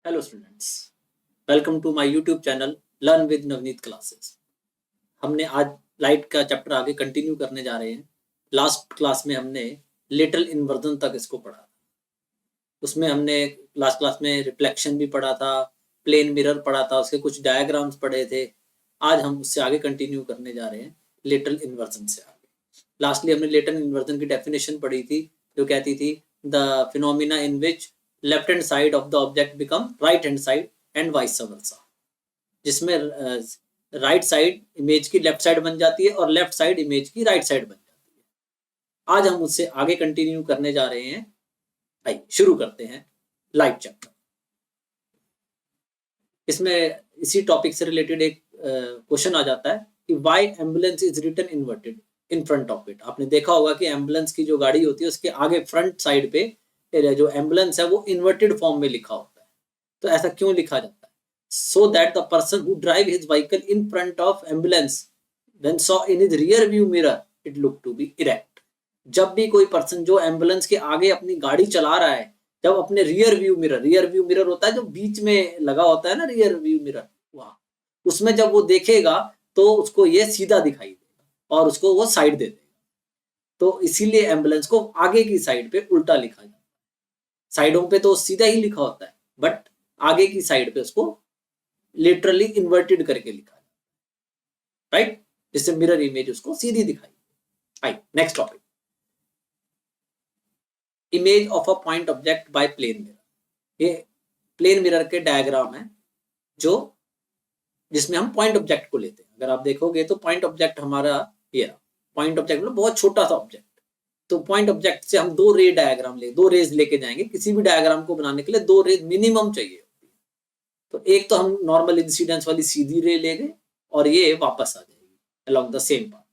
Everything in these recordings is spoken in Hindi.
Hello students, welcome to my YouTube channel learn with Navneet classes. हमने आज लाइट का चैप्टर आगे कंटिन्यू करने जा रहे हैं। लास्ट क्लास में हमने लिटिल इन्वर्जन तक इसको पढ़ा। उसमें हमने लास्ट क्लास में रिफ्लेक्शन भी पढ़ा था, प्लेन मिरर पढ़ा था, उसके कुछ डायग्राम्स पढ़े थे। आज हम उससे आगे कंटिन्यू करने जा रहे हैं लिटिल इन्वर्जन से आगे। लास्टली हमने लिटिल इन्वर्जन की डेफिनेशन पढ़ी थी, जो कहती थी the phenomena in which left hand side of the object become right hand side and vice versa, जिसमें राइट साइड इमेज की लेफ्ट साइड बन जाती है और लेफ्ट साइड इमेज की राइट साइड बन जाती है। आज हम उससे आगे कंटिन्यू करने जा रहे हैं। आइए शुरू करते हैं लाइट चैप्टर। इसमें इसी टॉपिक से रिलेटेड एक क्वेश्चन आ जाता है कि why ambulance is written inverted in front of it. आपने देखा होगा कि एम्बुलेंस की जो गाड़ी होती है उसके आगे फ्रंट साइड पे जो एम्बुलेंस है वो इन्वर्टेड फॉर्म में लिखा होता है। तो ऐसा क्यों लिखा जाता है? So that the person who drive his vehicle in front of ambulance when saw in his rear view mirror it look to be erect. जब भी कोई पर्सन जो एम्बुलेंस के आगे अपनी गाड़ी चला रहा है, जब अपने रियर व्यू मिरर होता है जो बीच में लगा होता है ना, रियर व्यू मिरर, वहां उसमें जब वो देखेगा तो उसको ये सीधा दिखाई देगा और उसको वो साइड दे देगा। तो इसीलिए एम्बुलेंस को आगे की साइड पे उल्टा लिखा जाता है। साइडों पे तो सीधा ही लिखा होता है, बट आगे की साइड पे उसको लिटरली इन्वर्टेड करके लिखा जाता है, राइट, जिससे मिरर इमेज उसको सीधी दिखाई। आई next topic, image of a point object by plane mirror. ये प्लेन मिरर के डायग्राम है जो जिसमें हम पॉइंट ऑब्जेक्ट को लेते हैं। अगर आप देखोगे तो पॉइंट ऑब्जेक्ट हमारा ये पॉइंट ऑब्जेक्ट मतलब बहुत छोटा सा ऑब्जेक्ट। तो पॉइंट ऑब्जेक्ट से हम दो रेज लेके जाएंगे। किसी भी डायग्राम को बनाने के लिए दो रेज मिनिमम चाहिए। तो एक तो हम नॉर्मल इंसिडेंस वाली सीधी रे ले गए और ये वापस आ जाएगी along the same path,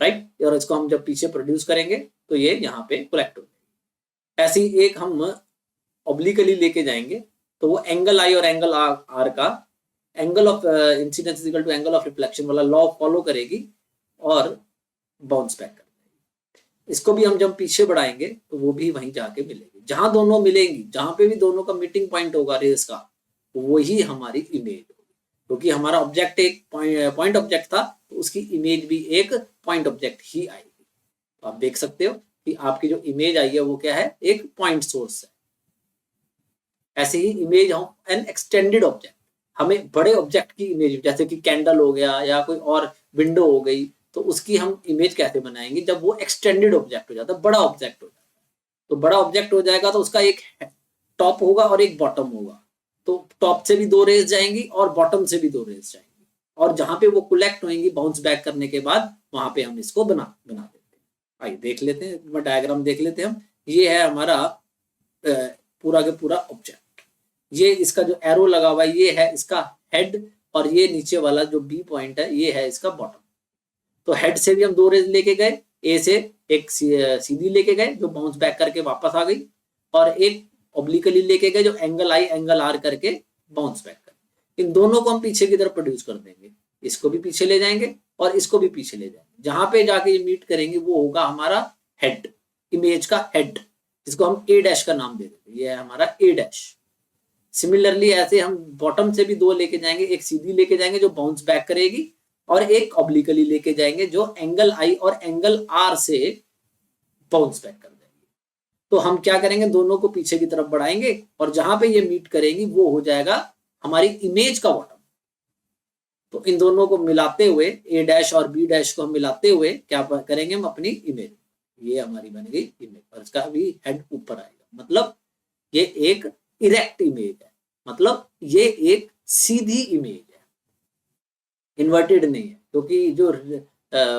right. और इसको हम जब पीछे प्रोड्यूस करेंगे तो ये यहाँ पे कलेक्ट हो जाएगी। ऐसी एक हम ऑब्लिकली लेके जाएंगे तो वो एंगल आई और एंगल आर का angle of incidence is equal to angle of reflection वाला लॉ फॉलो करेगी और बाउंस बैक कर देगी। इसको भी हम जब पीछे बढ़ाएंगे तो वो भी वहीं जाके मिलेगी। जहां दोनों मिलेंगी, जहां पे भी दोनों का मीटिंग पॉइंट होगा रेस का, वही हमारी इमेज होगी। क्योंकि हमारा ऑब्जेक्ट एक पॉइंट ऑब्जेक्ट था तो उसकी इमेज भी एक पॉइंट ऑब्जेक्ट ही आएगी। तो आप देख सकते हो कि आपकी जो इमेज आई है वो क्या है, एक पॉइंट सोर्स है। ऐसे ही image of an extended object, हमें बड़े ऑब्जेक्ट की इमेज जैसे कि कैंडल हो गया या कोई और विंडो हो गई, तो उसकी हम इमेज कैसे बनाएंगे जब वो एक्सटेंडेड ऑब्जेक्ट हो जाता है, बड़ा ऑब्जेक्ट हो जाता है। तो बड़ा ऑब्जेक्ट हो जाएगा तो उसका एक टॉप होगा और एक बॉटम होगा। तो टॉप से भी दो रेज जाएंगी और बॉटम से भी दो रेज जाएंगी, और जहां पे वो कलेक्ट होंगी बाउंस बैक करने के बाद वहां पे हम इसको बना देते हैं। आइए देख लेते हैं, डायग्राम देख लेते हैं हम। ये है हमारा पूरा के पूरा ऑब्जेक्ट। ये इसका जो एरो लगा हुआ है ये है इसका हेड, और ये नीचे वाला जो बी पॉइंट है ये है इसका बॉटम। तो हेड से भी हम दो रेज लेके गए, ए से एक सीधी लेके गए जो बाउंस बैक करके वापस आ गई, और एक ऑब्लिकली लेके गए जो एंगल आई एंगल आर करके बाउंस बैक कर। इन दोनों को हम पीछे की तरफ प्रोड्यूस कर देंगे। इसको भी पीछे ले जाएंगे और इसको भी पीछे ले जाएंगे। जहां पे जाके मीट करेंगे वो होगा हमारा हेड, इमेज का हेड, जिसको हम ए डैश का नाम दे देते। ये है हमारा ए डैश। सिमिलरली ऐसे हम बॉटम से भी दो लेके जाएंगे, एक सीधी लेके जाएंगे जो बाउंस बैक करेगी, और एक ऑब्लिकली लेके जाएंगे जो एंगल आई और एंगल आर से बाउंस बैक कर देंगे। तो हम क्या करेंगे, दोनों को पीछे की तरफ बढ़ाएंगे और जहां पे ये मीट करेंगी वो हो जाएगा हमारी इमेज का बॉटम। तो इन दोनों को मिलाते हुए ए डैश और बी डैश को हम मिलाते हुए क्या करेंगे, हम अपनी इमेज, ये हमारी बन गई इमेज, और इसका भी हेड ऊपर आएगा। मतलब ये एक इरेक्ट इमेज है, मतलब ये एक सीधी इमेज है, इन्वर्टेड नहीं है। क्योंकि जो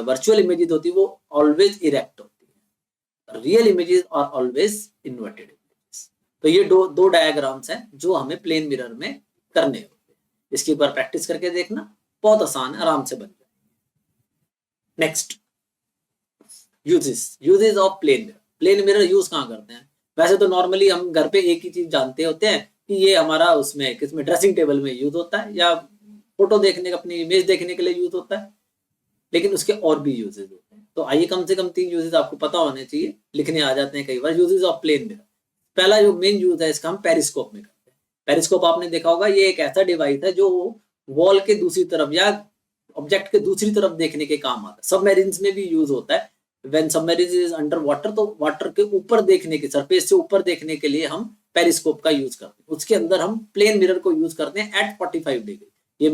वर्चुअल इमेजेस होती है वो ऑलवेज इरेक्ट होती है, real images are always inverted images. तो ये दो डायग्राम्स हैं जो हमें प्लेन मिरर में करने होते हैं। इसकी एक बार प्रैक्टिस करके देखना, बहुत आसान है, आराम से बन जाएगी। Next, uses of plane mirror. Plane mirror use कहाँ करते हैं? वैसे तो नॉर्मली हम घर पे एक ही चीज जानते होते हैं कि ये हमारा उसमें किसमें ड्रेसिंग टेबल में यूज होता है, या फोटो देखने का, अपनी इमेज देखने के लिए यूज होता है। लेकिन उसके और भी यूजेस होते हैं। तो आइए कम से कम 3 यूजेस आपको पता होने चाहिए, लिखने आ जाते हैं कई बार। यूजेस ऑफ प्लेन मिरर, पहला जो मेन यूज है इसका हम पेरिस्कोप में करते हैं। पेरिस्कोप आपने देखा होगा, ये एक ऐसा डिवाइस है जो वॉल के दूसरी तरफ या ऑब्जेक्ट के दूसरी तरफ देखने के काम आता है। सबमरीन्स में भी यूज होता है। When submarine is under water, तो वाटर के ऊपर देखने के, सरफेस से ऊपर देखने के लिए हम पेरिस्कोप का यूज करते हैं। उसके अंदर हम प्लेन मिरर को यूज करते हैं एट 45 डिग्री। ये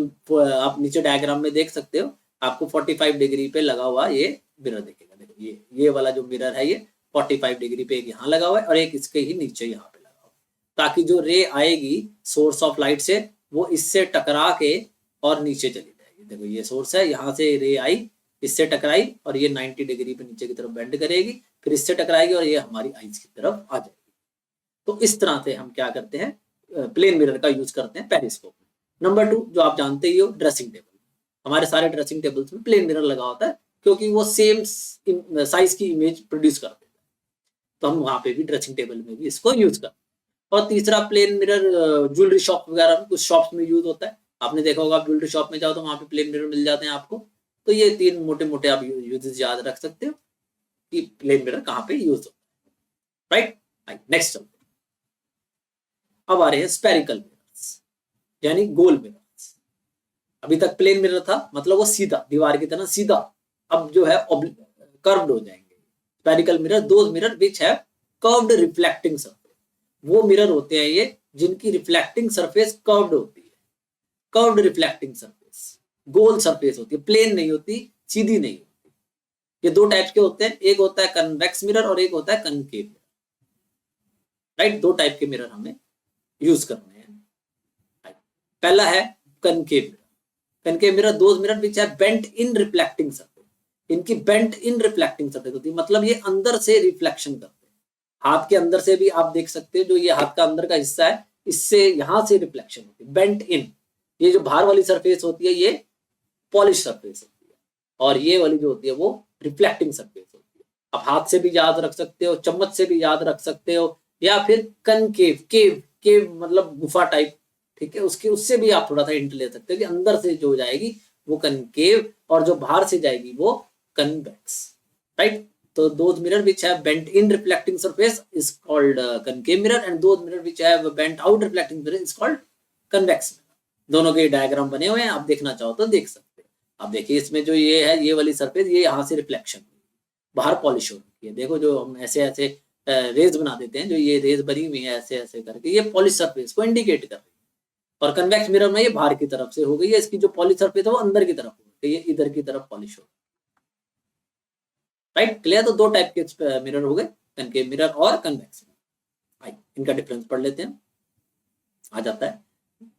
आप नीचे डायग्राम में देख सकते हो, आपको 45 डिग्री पे लगा हुआ ये मिरर दिखेगा। देखो ये वाला जो मिरर है ये 45 डिग्री पे एक यहाँ लगा हुआ है और एक इसके ही नीचे यहाँ पे लगा हुआ है, ताकि जो रे आएगी सोर्स ऑफ लाइट से वो इससे टकरा के और नीचे चली जाएगी। देखो ये सोर्स है, यहाँ से रे आई, इससे टकराई और ये 90 डिग्री पे नीचे की तरफ बेंड करेगी, फिर इससे टकराएगी और ये हमारी आईज की तरफ आ जाएगी। तो इस तरह से हम क्या करते हैं, प्लेन मिरर का यूज करते हैं पेरिस्कोप में। नंबर 2 जो आप जानते ही हो, ड्रेसिंग टेबल। हमारे सारे ड्रेसिंग टेबल्स में प्लेन मिरर लगा होता है क्योंकि वो सेम साइज की इमेज प्रोड्यूस करते हैं, तो हम वहां पे भी ड्रेसिंग टेबल में भी इसको यूज करते हैं। और तीसरा प्लेन मिरर ज्वेलरी शॉप वगैरह में, कुछ शॉप्स में यूज होता है। आपने देखा होगा, आप ज्वेलरी शॉप में जाओ तो वहां पे प्लेन मिरर मिल जाते हैं आपको। तो ये 3 मोटे मोटे आप यूजेस याद रख सकते हो कि प्लेन मिरर कहाँ पे यूज होता है। राइट, नेक्स्ट चलते हैं। अब आ रहे हैं स्पेरिकल मिरर्स, यानी गोल मिरर्स। अभी तक प्लेन मिरर था, मतलब वो सीधा, दीवार की तरह सीधा। अब जो है कर्व्ड हो जाएंगे। Spherical mirror, those mirror which have curved reflecting surface. वो मिरर होते हैं ये जिनकी रिफ्लेक्टिंग सरफेस कर्व्ड होती है। कर्व्ड रिफ्लेक्टिंग सरफेस, गोल सरफेस होती है, प्लेन नहीं होती, सीधी नहीं होती। ये 2 टाइप के होते हैं, एक होता है कन्वेक्स मिरर और एक होता है कनकेव मिरर। राइट, 2 टाइप के मिरर हमें यूज करने हैं। पहला है concave mirror. Concave mirror, those mirror which have bent in reflecting surface. इनकी बेंट इन रिफ्लेक्टिंग सरफेस होती है, मतलब ये अंदर से रिफ्लेक्शन करते हैं। हाथ के अंदर से भी आप देख सकते हो, जो ये हाथ का अंदर का हिस्सा है, इससे यहां से रिफ्लेक्शन होती है, बेंट इन। ये जो बाहर वाली सरफेस होती है ये पॉलिश सरफेस होती है, और ये वाली जो होती है वो रिफ्लेक्टिंग सरफेस होती है। आप हाथ से भी याद रख सकते हो, चम्मच से भी याद रख सकते हो, या फिर कनकेव, केव मतलब गुफा टाइप, ठीक है, उससे भी आप थोड़ा सा हिंट ले सकते हो कि अंदर से जो जाएगी वो कनकेव और जो बाहर से जाएगी वो कन्वेक्स। राइट, तो those mirror which have bent in reflecting surface is called concave mirror, and those mirror which have bent out reflecting mirror is called convex mirror. दोनों के डायग्राम बने हुए हैं, आप देखना चाहो तो देख सकते हो। आप देखिए इसमें जो ये है, ये वाली सरफेस, ये यहाँ से रिफ्लेक्शन, बाहर पॉलिश हो रही है। देखो जो हम ऐसे ऐसे रेज बना देते हैं, जो ये रेज बनी हुई है ऐसे ऐसे करके, ये पॉलिश सरफेस को इंडिकेट कर रही है। और कन्वेक्स मिरर में ये बाहर की तरफ से हो गई है, इसकी जो पॉलिश सरफेस है वो अंदर की तरफ हो गई है, ये इधर की तरफ पॉलिश हो। Right, clear. तो 2 टाइप के मिरर हो गए, कनकेव मिरर और कन्वेक्स मिरर। इनका डिफरेंस पढ़ लेते हैं, आ जाता है।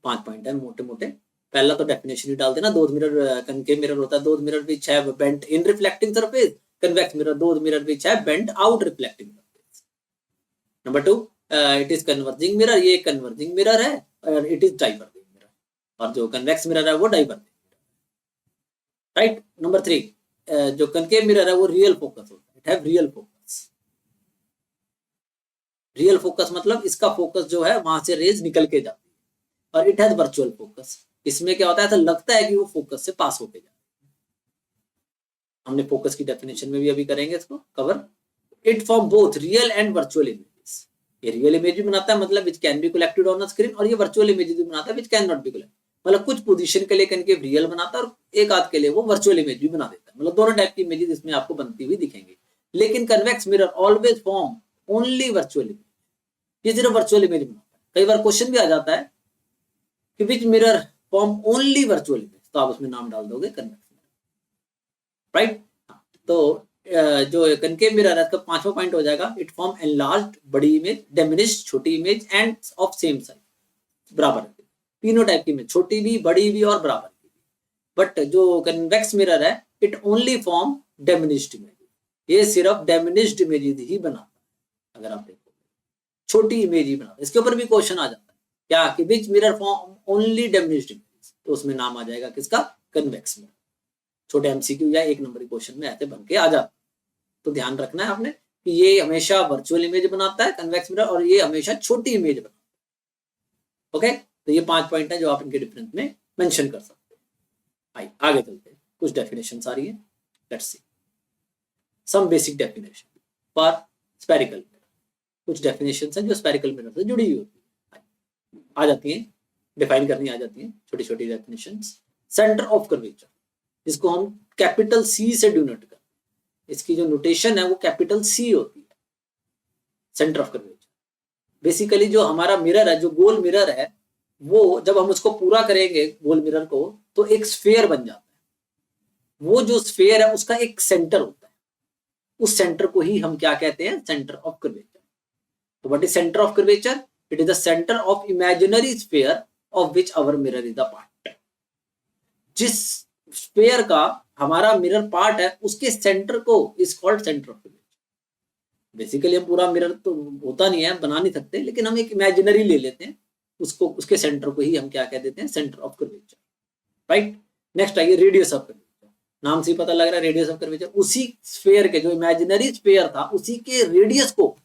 5 पॉइंट है मोटे मोटे। पहला तो डेफिनेशन ही डाल देना। दोज मिरर, कनकेव मिरर होता है those mirror which have bent in reflecting surface, convex mirror those mirror which have bent out reflecting surface. Number 2, it is converging mirror. ये कन्वर्जिंग मिरर है, और इट इज डाइवर्जिंग मिरर, और जो कन्वेक्स मिरर है वो डाइवर्जिंग मिरर। राइट, नंबर 3, जो कनकेव मिरर है वो रियल फोकस होता है, it have real focus. Real focus मतलब इसका फोकस जो है वहां से रेज निकल के जाती है। और इट हैज वर्चुअल फोकस, इसमें क्या होता है, ऐसा लगता है कि वो फोकस से पास होके जाती है। हमने फोकस की डेफिनेशन में भी अभी करेंगे इसको cover. It form both real and virtual images. ये रियल इमेज भी बनाता है, मतलब which can be collected on the screen, और ये वर्चुअल इमेज भी बनाता है which can not be collected. मतलब कुछ पोजीशन के लिए कनकेव रियल बनाता है और एक आध के लिए वो वर्चुअल इमेज भी बना देता है। मतलब दोनों टाइप की इमेजेस इसमें आपको बनती हुई दिखेंगी। लेकिन convex mirror always form only virtual image, ये सिर्फ वर्चुअल इमेज बनाता है। कई बार क्वेश्चन भी आ जाता है कि which mirror form only virtual image, तो आप उसमें नाम डाल दोगे कन्वेक्स मिरर। राइट, तो जो कनकेव मिरर है इसका 5वां पॉइंट हो जाएगा, इट फॉर्म एनलार्ज्ड बड़ी इमेज, डिमिनिश्ड छोटी image, end of same size, बराबर। तीनों टाइप की इमेज, छोटी भी, बड़ी भी और बराबर की भी। बट जो कन्वेक्स मिरर है, it only form diminished image, ये सिर्फ डिमिनिश्ड इमेज ही बनाता है। अगर आप देखो छोटी इमेज ही बनाता है। इसके ऊपर भी क्वेश्चन आ जाता है क्या, कि which mirror form only diminished image, तो उसमें नाम आ जाएगा किसका, कन्वेक्स मिरर। छोटे एमसीक्यू या 1 नंबर के क्वेश्चन में ऐसे बन के आ जाता है। तो ध्यान रखना है आपने कि ये हमेशा वर्चुअल इमेज बनाता है कन्वेक्स मिरर, और ये हमेशा छोटी इमेज बनाता है। ओके, तो ये 5 पॉइंट है जो आप इनके डिफरेंस में मेंशन कर सकते हैं। आगे चलते हैं, कुछ डेफिनेशन आ रही है, let's see some basic definition for spherical mirror. कुछ डेफिनेशन है जो स्फेरिकल मिरर से जुड़ी हुई होती है। आ जाती हैं, डिफाइन करनी आ जाती हैं छोटी छोटी डेफिनेशंस। सेंटर ऑफ कर्वेचर, जिसको हम कैपिटल सी से डिनोट करते हैं, इसकी जो नोटेशन है वो कैपिटल सी होती है, सेंटर ऑफ कर्वेचर। बेसिकली जो हमारा मिरर है, जो गोल मिरर है, वो जब हम उसको पूरा करेंगे गोल मिरर को, तो एक स्फेयर बन जाता है। वो जो स्फेयर है उसका एक सेंटर होता है, उस सेंटर को ही हम क्या कहते हैं, सेंटर ऑफ कर्वेचर। तो what is centre of curvature? It is the centre of imaginary sphere of which our mirror is the part. जिस स्फेयर का हमारा मिरर पार्ट है, उसके सेंटर को is called centre of curvature. Basically हम पूरा मिरर तो होता नहीं है, बना नहीं सकते, लेकिन हम एक इमेजिनरी ले लेते हैं उसको, उसके सेंटर को ही हम क्या कह देते हैं, centre of curvature, right. Next आइए रेडियस ऑफ कर्वेचर। नाम से पता लग रहा है रेडियस ऑफ कर्वेचर, उसी स्फेयर के, जो इमेजिनरी स्फेयर था, उसी के रेडियस को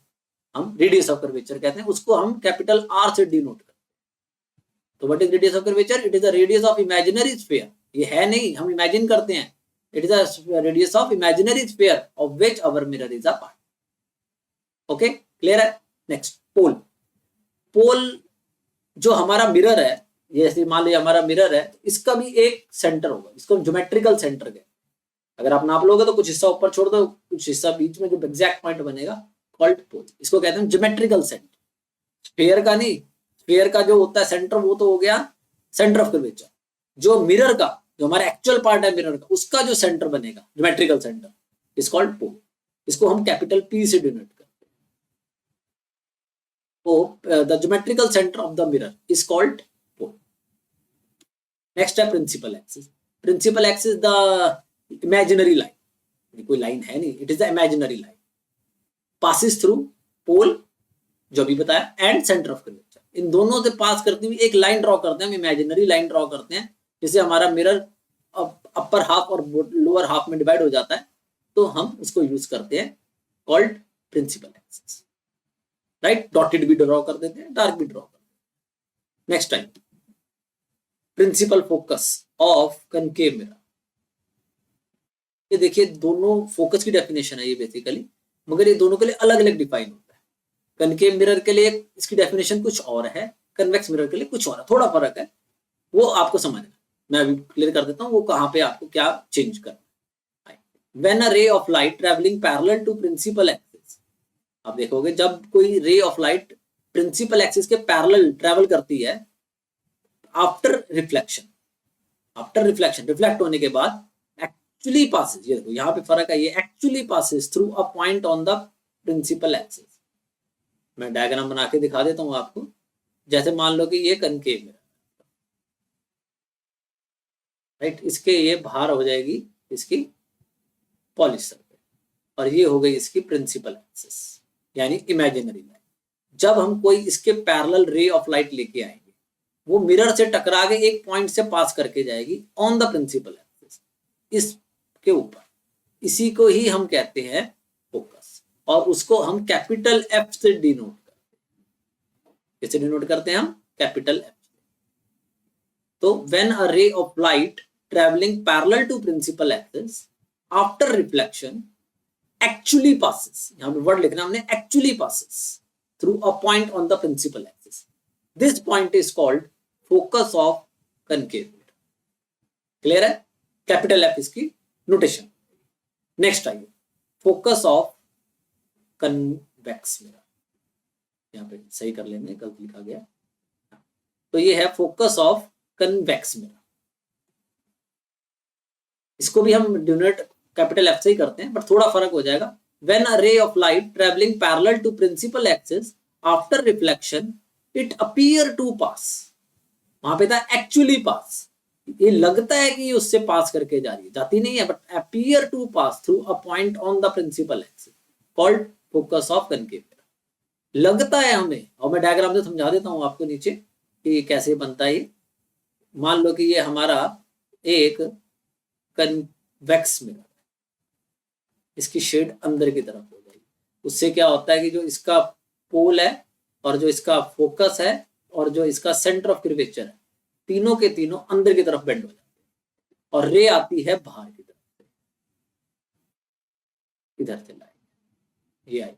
हम रेडियस ऑफ कर्वेचर कहते हैं, उसको हम कैपिटल आर से डिनोट करते हैं। तो what is radius of curvature? It is the radius of imaginary sphere. ये है नहीं, हम इमेजिन करते हैं। It is the radius of imaginary sphere of which our mirror is a part. Okay, clear है। Next, pole. पोल जो हमारा मिरर है, जैसे मान लीजिए हमारा मिरर है, इसका भी एक सेंटर होगा, इसको ज्योमेट्रिकल सेंटर कहते हैं। अगर आप नाप लोगे तो कुछ हिस्सा ऊपर छोड़ दो, कुछ हिस्सा बीच में, जो एग्जैक्ट पॉइंट बनेगा, कॉल्ड पोल। इसको कहते हैं ज्योमेट्रिकल सेंटर। स्फीयर का नहीं, स्फीयर का जो होता है सेंटर, वो तो हो गया सेंटर ऑफ कर्वेचर। जो मिरर का, जो हमारा एक्चुअल पार्ट है मिरर का, उसका जो सेंटर बनेगा, geometrical centre, is called pole. इसको हम कैपिटल पी से डिनोट करते हैं। the geometrical center of the mirror is called pole. Next है principal axis. Principal axis the imaginary line. कोई लाइन है नहीं, it is the imaginary line. Passes through pole, जो भी बताया, and center of curvature. इन दोनों से पास करती हुई एक लाइन ड्रॉ करते हैं, हम इमेजिनरी लाइन ड्रॉ करते हैं, जिससे हमारा मिरर अपर हाफ और लोअर हाफ में डिवाइड हो जाता है, तो हम उसको यूज करते हैं, called principal axis, right. Dotted भी ड्रॉ कर देते हैं, डार्क भी ड्रॉ कर देते हैं। Next time, principal focus of concave mirror. ये देखिए, दोनों फोकस की डेफिनेशन है ये बेसिकली, मगर ये दोनों के लिए अलग अलग डिफाइन होता है। कनकेव मिरर के लिए इसकी डेफिनेशन कुछ और है, कन्वेक्स मिरर के लिए कुछ और है, थोड़ा फर्क है, वो आपको समझना। मैं अभी क्लियर कर देता हूँ वो कहाँ पे आपको क्या चेंज करना है। When a ray of light travelling parallel to principal axis, आप देखोगे जब कोई ray of light principal axis के पैरेलल ट्रेवल करती है, आफ्टर रिफ्लेक्शन, रिफ्लेक्ट होने के बाद, एक्चुअली पासेस, ये देखो यहाँ पे फर्क है, ये actually passes through a point on the principal axis. मैं डायग्राम बना के दिखा देता हूँ आपको। जैसे मान लो कि ये कनकेव मिरर, राइट, इसके ये बाहर हो जाएगी इसकी पॉलिश सरफेस, और ये हो गई इसकी प्रिंसिपल एक्सिस, यानी इमेजिनरी लाइन। जब हम कोई इसके पैरेलल रे ऑफ लाइट लेके आएंगे, वो मिरर से टकरा के एक पॉइंट से पास करके जाएगी ऑन द प्रिंसिपल एक्सिस, इसके ऊपर। इसी को ही हम कहते हैं फोकस, और उसको हम कैपिटल एफ से डिनोट करते हैं। कैसे डिनोट करते हैं हम? Capital F. तो when a ray of light travelling parallel to principal axis after reflection actually passes, यहां पे वर्ड लिखना हमने, actually passes through a point on the principal axis, this point is called focus of concave mirror. Clear है? कैपिटल एफ इसकी नोटेशन। नेक्स्ट आइए, फोकस ऑफ कन्वेक्स मिरर। यहाँ पे सही कर लेंगे, गलत लिखा गया। तो ये है फोकस ऑफ कन्वेक्स मिरर। इसको भी हम डिनोट कैपिटल एफ से ही करते हैं, बट थोड़ा फर्क हो जाएगा। When a ray of light travelling parallel to principal axis after reflection it appear to pass, वहां पे था एक्चुअली पास, ये लगता है कि ये उससे पास करके जा रही है, जाती नहीं है, but appear to pass through a point on the principal axis, called focus of concave mirror. लगता है हमें, और मैं डायग्राम से समझा देता हूं आपको नीचे कि कैसे बनता है ये। मान लो कि ये हमारा एक कन्वेक्स मिरर, इसकी शेड अंदर की तरफ हो जाएगी। उससे क्या होता है कि जो इसका पोल है, और जो इसका फोकस है, और जो इसका सेंटर ऑफ कर्वेचर है, तीनों के तीनों अंदर की तरफ बेंड हो जाते हैं, और रे आती है बाहर की तरफ से, इधर से लाइन ये आएगी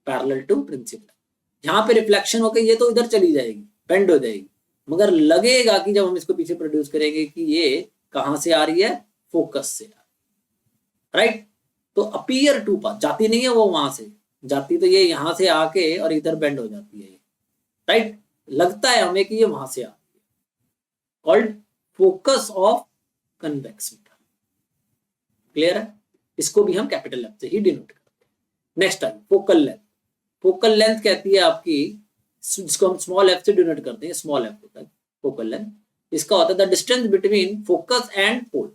पैरेलल टू प्रिंसिपल। यहाँ पे रिफ्लेक्शन होकर ये तो इधर चली जाएगी, बेंड हो जाएगी, मगर लगेगा कि जब हम इसको पीछे प्रोड्यूस करेंगे कि ये कहां से आ रही है, फोकस से आ रही है, राइट। तो अपीयर टू पास, जाती नहीं है वो वहां से, जाती तो ये यहां से आके और इधर बेंड हो जाती है, राइट। लगता है हमें कि ये वहां से आ रही है, called focus of convex metre. Clear है, इसको भी हम कैपिटल एफ से ही डिनोट करते हैं। Next time focal length, focal length कहती है आपकी, जिसको हम स्मॉल एफ से डिनोट करते हैं, स्मॉल एफ होता है फोकल लेंथ। इसका होता है the distance between focus and pole,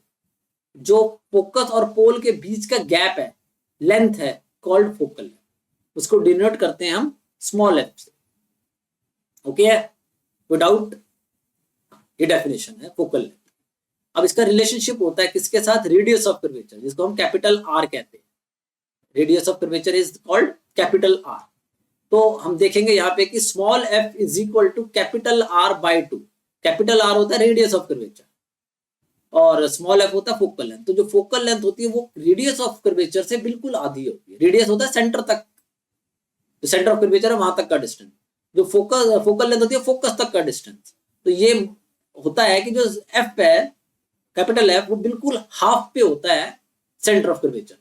जो फोकस और पोल के बीच का गैप है, लेंथ है, कॉल्ड फोकल लेंथ, उसको डिनोट करते हैं हम स्मॉल एफ से। ओके है, विदाउट, ये डेफिनेशन है फोकल लेंथ। अब इसका रिलेशनशिप होता है किसके साथ, रेडियस ऑफ कर्वेचर, जिसको हम कैपिटल आर कहते हैं। Radius of curvature is called capital R. तो हम देखेंगे यहाँ पे कि small F is equal to capital R by 2। Capital R होता है रेडियस ऑफ कर्वेचर और स्मॉल एफ होता है फोकल लेंथ। तो जो फोकल लेंथ होती है वो रेडियस ऑफ कर्वेचर से बिल्कुल आधी होती है। रेडियस होता है सेंटर तक, जो सेंटर ऑफ कर्वेचर है वहां तक का डिस्टेंस, जो फोकल लेंथ होती है फोकस तक का डिस्टेंस। तो ये होता है कि जो एफ है कैपिटल एफ, वो बिल्कुल हाफ पे होता है सेंटर ऑफ कर्वेचर।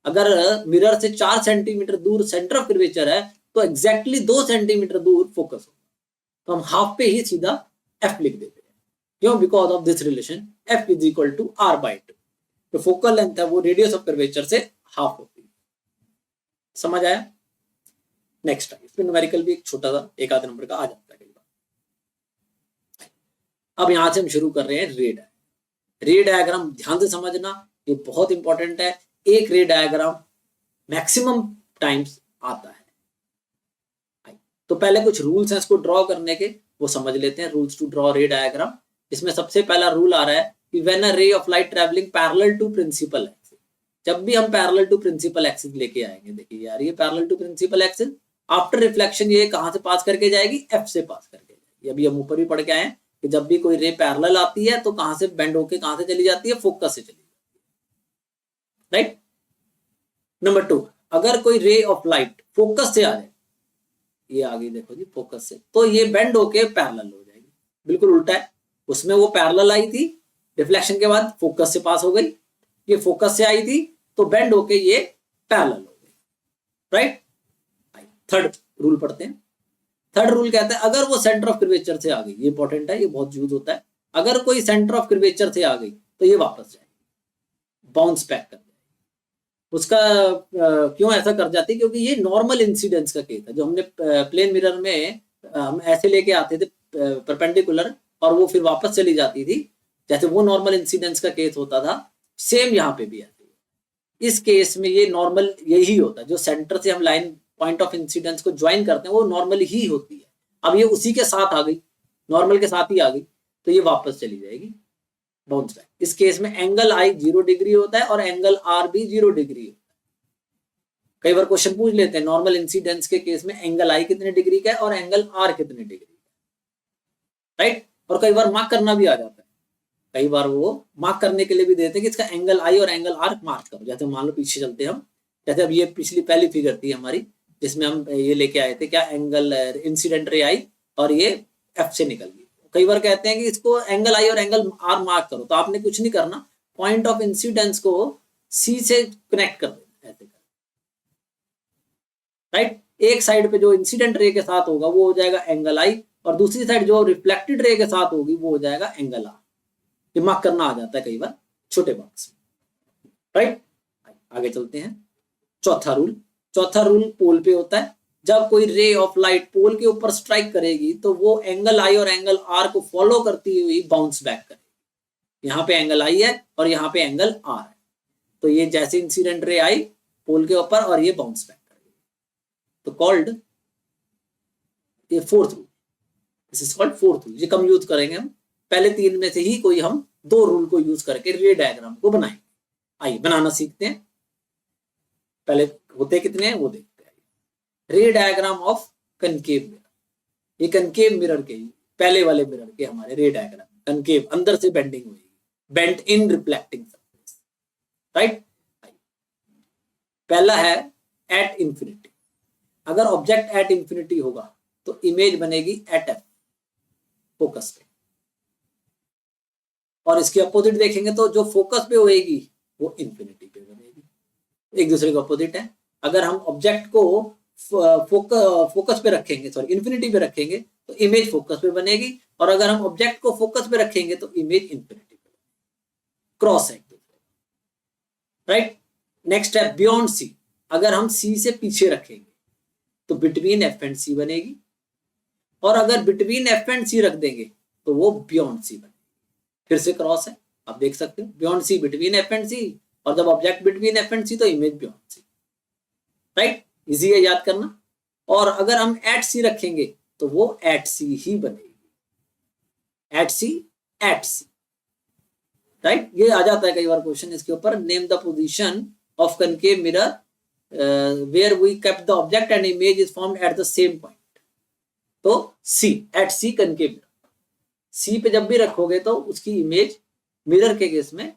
अगर मिरर से 4 सेंटीमीटर दूर सेंटर ऑफ कर्वेचर है तो एग्जैक्टली 2 सेंटीमीटर दूर फोकस होगा, तो हम हाफ पे ही सीधा एफ लिख देते हैं। क्यों, because of this relation F is equal to R by 2। तो फोकल लेंथ है वो रेडियस ऑफ कर्वेचर से हाफ होती है। समझ आया। नेक्स्ट टाइम इसमें न्यूमेरिकल भी एक छोटा सा एक आधे नंबर का आ जाता है कई बार। अब यहां से हम शुरू कर रहे हैं रे डायग्राम। रे डायग्राम ध्यान से समझना, ये बहुत इंपॉर्टेंट है। एक रे डायग्राम मैक्सिमम टाइम्स आता है। तो पहले कुछ रूल्स हैं इसको ड्रॉ करने के, वो समझ लेते हैं। Rules to draw ray diagram. इसमें सबसे पहला रूल आ रहा है कि when a ray of light travelling parallel to principal axis, जब भी हम पैरेलल टू प्रिंसिपल एक्सिस लेके आएंगे, देखिए यार ये parallel to principal axis, after reflection ये कहां से पास करके जाएगी, एफ से पास करके जाएगी। अभी हम ऊपर भी पढ़ के आए कि जब भी कोई रे पैरेलल आती है तो कहां से बेंड होके कहां से चली जाती है, फोकस से चली जाती है, राइट। नंबर 2, अगर कोई रे ऑफ लाइट फोकस से आ जाए, ये आ गई देखो जी फोकस से, तो ये बेंड होके पैरेलल हो जाएगी। बिल्कुल उल्टा है, उसमें वो पैरेलल आई थी, रिफ्लेक्शन के बाद फोकस से पास हो गई, ये फोकस से आई थी तो बेंड होके ये पैरेलल हो गई, राइट। थर्ड रूल पढ़ते हैं। थर्ड रूल कहता है अगर वो सेंटर ऑफ कर्वेचर से आ गई, ये इंपॉर्टेंट है, ये बहुत यूज होता है। अगर कोई सेंटर ऑफ कर्वेचर से आ गई तो ये वापस जाएगी, बाउंस बैक कर जाएगी। उसका क्यों ऐसा कर जाती है, क्योंकि ये नॉर्मल इंसिडेंस का केस है। जो हमने प्लेन मिरर में हम ऐसे लेके आते थे परपेंडिकुलर और वो फिर वापस चली जाती थी, जैसे वो नॉर्मल इंसिडेंस का केस होता था, सेम यहाँ पे भी ऐसे है। इस केस में ये नॉर्मल यही होता है, जो सेंटर से हम लाइन पॉइंट ऑफ इंसिडेंस को ज्वाइन करते हैं वो नॉर्मल ही होती है। अब ये उसी के साथ आ गई, नॉर्मल के साथ ही आ गई, तो ये वापस चली जाएगी, बाउंस बैक। इस केस में एंगल आई 0 डिग्री होता है और एंगल आर भी 0 डिग्री होता है। कई बार क्वेश्चन पूछ लेते हैं नॉर्मल इंसिडेंस के केस में एंगल आई कितने डिग्री का है और एंगल आर कितने डिग्री का, राइट। और कई बार मार्क करना भी आ जाता है, कई बार वो मार्क करने के लिए भी देते हैं कि इसका एंगल आई और एंगल आर मार्क करो। जैसे मान लो पीछे चलते हैं हम, जैसे अब ये पिछली पहली फिगर थी हमारी जिसमें हम ये लेके आए थे क्या, एंगल इंसिडेंट रे आई और ये एफ से निकल गई। कई बार कहते हैं कि इसको एंगल आई और एंगल आर मार्क करो, तो आपने कुछ नहीं करना, पॉइंट ऑफ इंसिडेंस को सी से कनेक्ट कर देना, ऐसे कर, राइट। एक साइड पे जो इंसिडेंट रे के साथ होगा वो हो जाएगा एंगल आई और दूसरी साइड जो रिफ्लेक्टेड रे के साथ होगी वो हो जाएगा एंगल आर। ये मार्क करना आ जाता है कई बार छोटे बॉक्स में, राइट। आगे चलते हैं। चौथा रूल, चौथा रूल पोल पे होता है। जब कोई रे ऑफ लाइट पोल के ऊपर स्ट्राइक करेगी तो वो एंगल आई और एंगल आर को फॉलो करती हुई बाउंस बैक करेगी। यहाँ पे एंगल आई है और यहाँ पे एंगल आर है, तो ये जैसे इंसिडेंट रे आई पोल के ऊपर और ये बाउंस बैक करेगी, तो कॉल्ड ये fourth rule, this is called fourth rule. ये कम यूज करेंगे हम, पहले 3 में से ही कोई हम 2 रूल को यूज करके रे डायग्राम को बनाएंगे। आइए बनाना सीखते हैं। पहले होते कितने हैं वो देखते हैं। रे डायग्राम ऑफ कनकेव मिरर, ये कनकेव मिरर के पहले वाले मिरर के हमारे रे डायग्राम, कनकेव अंदर से बेंडिंग हुई, बेंट इन रिफ्लेक्टिंग सरफेस, राइट। पहला है एट इंफिनिटी। अगर ऑब्जेक्ट एट इंफिनिटी होगा तो इमेज बनेगी एट एफ, फोकस पे, और इसके अपोजिट देखेंगे तो जो फोकस पे होएगी वो इन्फिनिटी पे बनेगी, एक दूसरे के अपोजिट है। अगर हम ऑब्जेक्ट को फोकस पे रखेंगे, सॉरी इन्फिनिटी पे रखेंगे तो इमेज फोकस पे बनेगी, और अगर हम ऑब्जेक्ट को फोकस पे रखेंगे तो इमेज इन्फिनिटी पे, क्रॉस है, राइट। नेक्स्ट है बियॉन्ड सी, अगर हम सी से पीछे रखेंगे तो बिटवीन एफ एंड सी बनेगी, और अगर बिटवीन एफ एंड सी रख देंगे तो वो बियॉन्ड सी बनेगी। फिर से क्रॉस है, आप देख सकते हो, beyond C between F and C, और जब object between F and C तो image beyond C, right. Easy है याद करना। और अगर हम एट सी रखेंगे तो वो एट सी ही बनेगी, एट सी, राइट। ये आ जाता है कई बार क्वेश्चन इसके ऊपर, name the position of concave mirror where we kept the object and image is formed at the same point. तो C, at C concave mirror, C पे जब भी रखोगे तो उसकी इमेज मिरर के केस में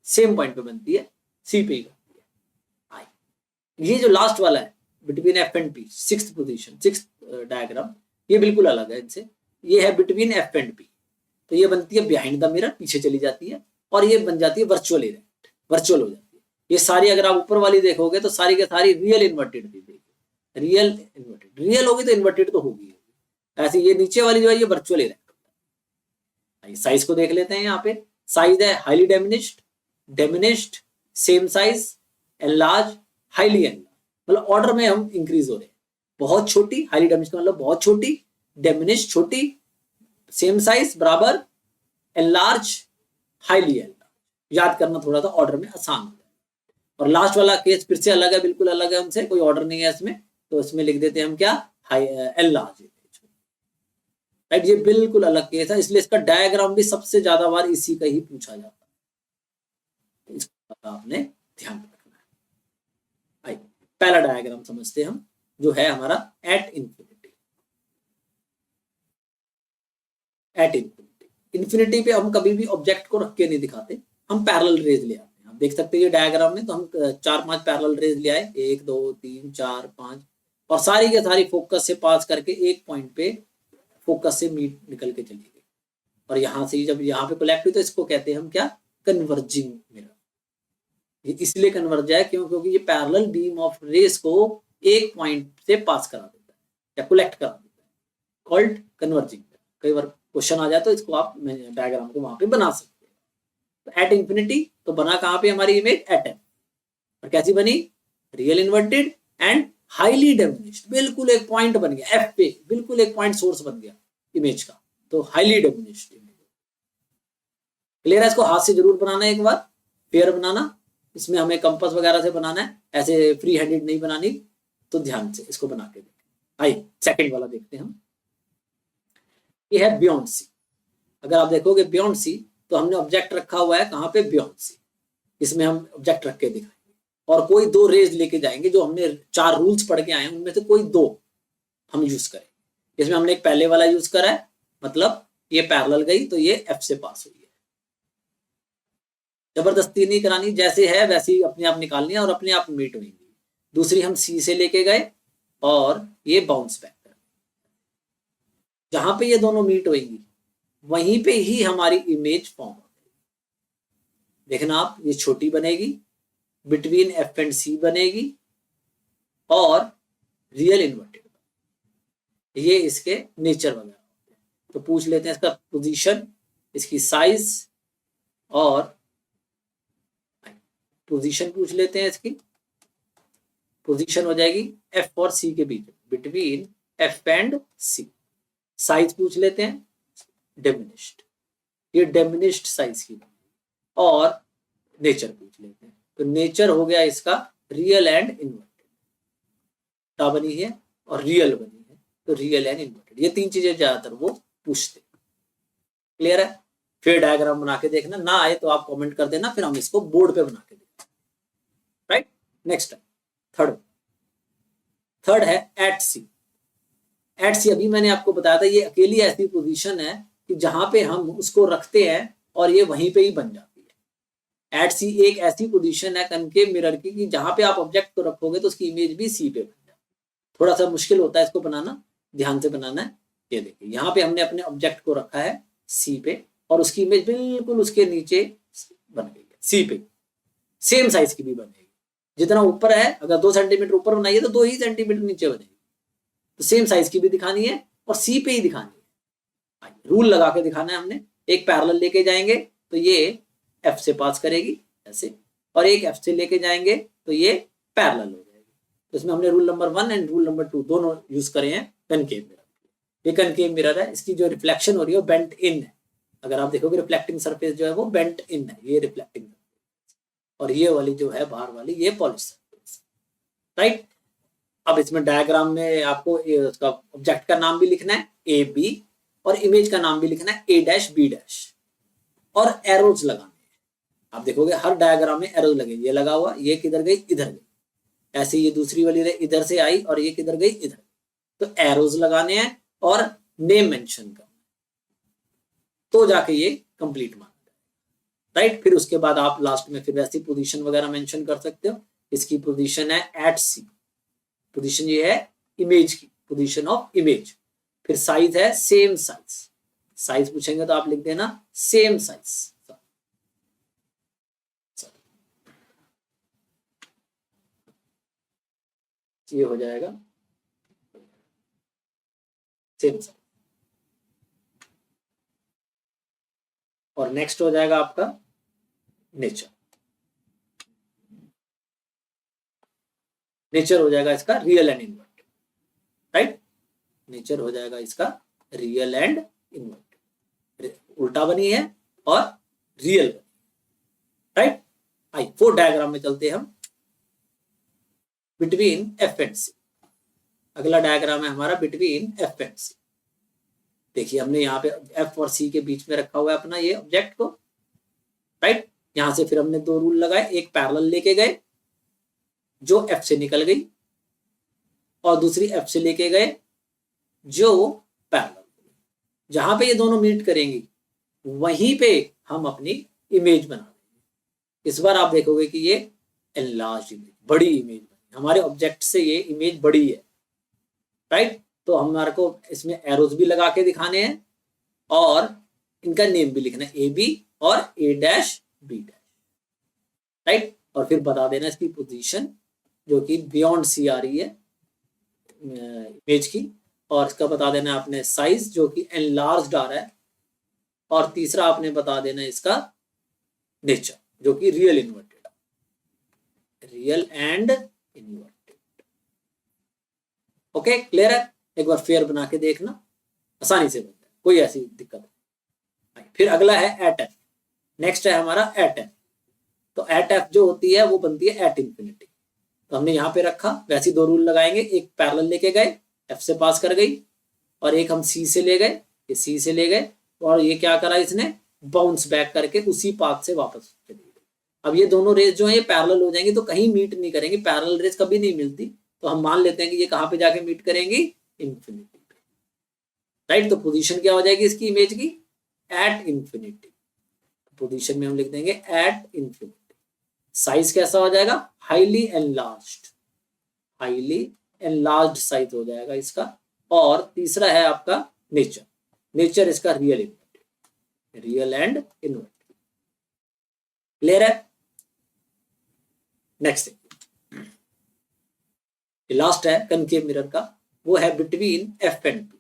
सेम पॉइंट पे बनती है, सी पे ही बनती है। ये जो लास्ट वाला है between F and P, sixth position, sixth diagram, ये बिल्कुल अलग है इनसे। ये है बिटवीन एफ एंड पी, तो ये बनती है बिहाइंड द मिरर, पीछे चली जाती है, और ये बन जाती है वर्चुअल इवेंट, वर्चुअल हो जाती है। ये सारी अगर आप ऊपर वाली देखोगे तो सारी के सारी रियल इन्वर्टेड थी, रियल इन्वर्टेड, रियल होगी तो इन्वर्टेड तो होगी, ऐसे ये नीचे वाली जो है ये वर्चुअल इवेंट होता है। साइज को देख लेते हैं, यहाँ पे साइज है highly diminished, diminished, same size, enlarge, highly enlarge, मतलब ऑर्डर में हम इंक्रीज हो रहे हैं। बहुत छोटी, हाईली डेमिनिश्ड मतलब बहुत छोटी, डेमिनिश्ड छोटी, सेम साइज बराबर, एनलार्ज, हाईली एनलार्ज। याद करना थोड़ा सा ऑर्डर में आसान हो जाए। और लास्ट वाला केस फिर से अलग है, बिल्कुल अलग है उनसे, कोई ऑर्डर नहीं है इसमें, तो इसमें लिख देते हैं हम क्या, एनलार्ज, राइट। ये बिल्कुल अलग केस है, इसलिए इसका डायग्राम भी सबसे ज्यादा बार इसी का ही पूछा जाता है, इसका आपने ध्यान रखना है। आइए पहला डायग्राम समझते हैं हम, जो है हमारा at infinity. At infinity, infinity पे हम कभी भी ऑब्जेक्ट को रख के नहीं दिखाते, हम पैरेलल रेज ले आते हैं। आप देख सकते हैं ये डायग्राम में, तो हम 4-5 पैरेलल रेज ले आए, 1 2 3 4 5, और सारी के सारी फोकस से पास करके एक पॉइंट पे फोकस से मीट निकल के चली गई, और यहां से जब यहाँ पे कलेक्ट हुई तो इसको कहते हैं हम क्या, कन्वर्जिंग मिरर। ये इसलिए कन्वर्ज है क्योंकि ये पैरेलल बीम ऑफ रेस को एक पॉइंट से पास करा देता है या कलेक्ट करा देता है, कॉल्ड कन्वर्जिंग मिरर। कई बार क्वेश्चन आ जाए तो इसको आप डायग्राम को वहां पे बना सकते हैं। तो एट इंफिनिटी तो बना कहाँ पे हमारी इमेज, एट एफ, और कैसी बनी, रियल इन्वर्टेड एंड हाईली डेमिनिश्ड, बिल्कुल एक पॉइंट बन गया एफ पे, बिल्कुल एक पॉइंट सोर्स बन गया इमेज का, तो हाईली डेमिनिश्ड इमेज। क्लियर है? इसको हाथ से जरूर बनाना है एक बार, फेयर बनाना, इसमें हमें कंपास वगैरह से बनाना है, ऐसे फ्री हैंडेड नहीं बनानी, तो ध्यान से इसको बना के देखें। आइए सेकंड वाला देखते हैं हम, ये है बियॉन्ड सी। अगर आप देखोगे बियॉन्ड सी तो हमने ऑब्जेक्ट रखा हुआ है कहाँ पे, बियॉन्ड सी, इसमें हम ऑब्जेक्ट रख के दिखाएंगे, और कोई 2 रेज लेके जाएंगे, जो हमने 4 रूल्स पढ़ के आए हैं उनमें से कोई 2 हम यूज करेंगे। इसमें हमने एक पहले वाला यूज करा है, मतलब ये पैरेलल गई तो ये एफ से पास हुई है, जबरदस्ती नहीं करानी, जैसे है वैसे ही अपने आप निकालनी है और अपने आप मीट हुई। दूसरी हम सी से लेके गए और ये बाउंस बैक कर, जहां पे ये दोनों मीट होंगी वहीं पे ही हमारी इमेज फॉर्म हो जाएगी। देखना आप, ये छोटी बनेगी, बिटवीन एफ एंड सी बनेगी, और रियल इन्वर्टेड, ये इसके नेचर वगैरह होते हैं। तो पूछ लेते हैं इसका पोजीशन, इसकी साइज, और पोजीशन पूछ लेते हैं इसकी। पोजीशन हो जाएगी एफ और सी के बीच, between F and C. Size पूछ लेते हैं, डिमिनिश्ड, ये डिमिनिश्ड साइज की, और नेचर पूछ लेते हैं। तो नेचर हो गया इसका रियल एंड इन्वर्टेड, क्या बनी है, और रियल बनी है, तो रियल एंड इन्वर्टेड, ये 3 चीजें ज्यादातर वो पूछते हैं। क्लियर है? फिर डायग्राम बना के देखना, ना आए तो आप कमेंट कर देना, फिर हम इसको बोर्ड पे बना के देखते हैं, राइट। नेक्स्ट थर्ड है एट सी। एट सी अभी मैंने आपको बताया था, ये अकेली ऐसी पोजीशन है कि जहां पे हम उसको रखते हैं और ये वहीं पे ही बन जाती है। एट सी एक ऐसी पोजीशन है कनकेव मिरर की कि जहां पे आप ऑब्जेक्ट को रखोगे तो उसकी इमेज भी सी पे बन जाती है। थोड़ा सा मुश्किल होता है इसको बनाना, ध्यान से बनाना है, ये देखिए यहाँ पे हमने अपने ऑब्जेक्ट को रखा है सी पे और उसकी इमेज बिल्कुल उसके नीचे बन गई है सी पे, सेम साइज की भी बनेगी। जितना ऊपर है, अगर 2 सेंटीमीटर ऊपर बनाइए तो 2 ही सेंटीमीटर नीचे बनेगी, तो सेम साइज की भी दिखानी है और सी पे ही दिखानी है। रूल लगा के दिखाना है हमने। एक पैरेलल लेके जाएंगे तो ये एफ से पास करेगी ऐसे, और एक एफ से लेके जाएंगे तो ये पैरेलल हो जाएगी। तो इसमें हमने rule number 1 and rule number 2 दोनों यूज करे हैं कनकेव मिरर। ये कनकेव मिरर है, इसकी जो रिफ्लेक्शन हो रही है वो बेंट इन है। अगर आप देखोगे रिफ्लेक्टिंग सरफेस जो है वो बेंट इन है, ये रिफ्लेक्टिंग, और ये वाली जो है बाहर वाली ये पॉलिश सरफेस, राइट। अब इसमें डायग्राम में आपको उसका ऑब्जेक्ट का नाम भी लिखना है ए बी, और इमेज का नाम भी लिखना है ए डैश बी डैश, और एरोज लगाने हैं। आप देखोगे हर डायग्राम में एरोज लगे, ये लगा हुआ, ये किधर गई इधर गई, ऐसे ये दूसरी वाली इधर से आई और ये किधर गई इधर, तो एरोज लगाने हैं और नेम मेंशन करना, तो जाके ये कंप्लीट माना जाएगा, राइट। फिर उसके बाद आप लास्ट में फिर वैसी पोजीशन वगैरह मेंशन कर सकते हो। इसकी पोजीशन है एट सी, पोजीशन ये है इमेज की, पोजीशन ऑफ इमेज। फिर साइज है सेम साइज, साइज पूछेंगे तो आप लिख देना सेम साइज, ये हो जाएगा सेम साइज। और नेक्स्ट हो जाएगा आपका नेचर, नेचर हो जाएगा इसका real and inverted, right. Nature हो जाएगा इसका रियल एंड इन्वर्टेड, उल्टा बनी है और रियल बनी, राइट। आई 4 डायग्राम में चलते हैं हम, बिटवीन एफ एंड सी। अगला डायग्राम है हमारा बिटवीन एफ एंड सी। देखिए हमने यहाँ पे एफ और सी के बीच में रखा हुआ है अपना ये ऑब्जेक्ट को, राइट। यहां से फिर हमने 2 रूल लगाए, एक पैरेलल लेके गए जो एफ से निकल गई, और दूसरी एफ से लेके गए जो पैरेलल, जहां पे ये दोनों मीट करेंगी वहीं पे हम अपनी इमेज बना देंगे। इस बार आप देखोगे कि ये एनलार्ज्ड इमेज, बड़ी इमेज बनी, हमारे ऑब्जेक्ट से ये इमेज बड़ी है, राइट। तो हमारे को इसमें एरोज भी लगा के दिखाने हैं और इनका नेम भी लिखना है ए बी और ए डैश बी डैश, राइट। और फिर बता देना इसकी पोजीशन जो कि बियॉन्ड सी आ रही है इमेज की, और इसका बता देना आपने साइज जो कि एनलार्ज्ड आ रहा है, और तीसरा आपने बता देना इसका नेचर जो कि real inverted, real and inverted. Okay, clear है। एक बार फेयर बना के देखना, आसानी से बन जाए, कोई ऐसी दिक्कत नहीं। फिर अगला है एट एफ, नेक्स्ट है हमारा एट एफ। तो एट एफ जो होती है वो बनती है एट इंफिनिटी। तो हमने यहाँ पे रखा, वैसे 2 रूल लगाएंगे, एक पैरेलल लेके गए एफ से पास कर गई, और एक हम सी से ले गए, ये सी से ले गए, और ये क्या करा इसने बाउंस बैक करके उसी पाथ से वापस चली गई। अब ये दोनों रेस जो है ये पैरेलल हो जाएंगी, तो कहीं मीट नहीं करेंगी, पैरेलल रेस कभी नहीं मिलती, तो हम मान लेते हैं कि ये कहाँ पे जाके मीट करेंगी, इंफिनिटी पे, राइट। तो पोजीशन क्या हो जाएगी इसकी इमेज की, एट इंफिनिटी। पोजीशन में हम लिख देंगे एट इंफिनिटी। साइज कैसा हो जाएगा, highly enlarged, highly enlarged size हो जाएगा इसका। और तीसरा है आपका नेचर, नेचर इसका real inverted, real and inverted, clear है। नेक्स्ट लास्ट है कनकेव मिरर का, वो है बिटवीन एफ एंड पी।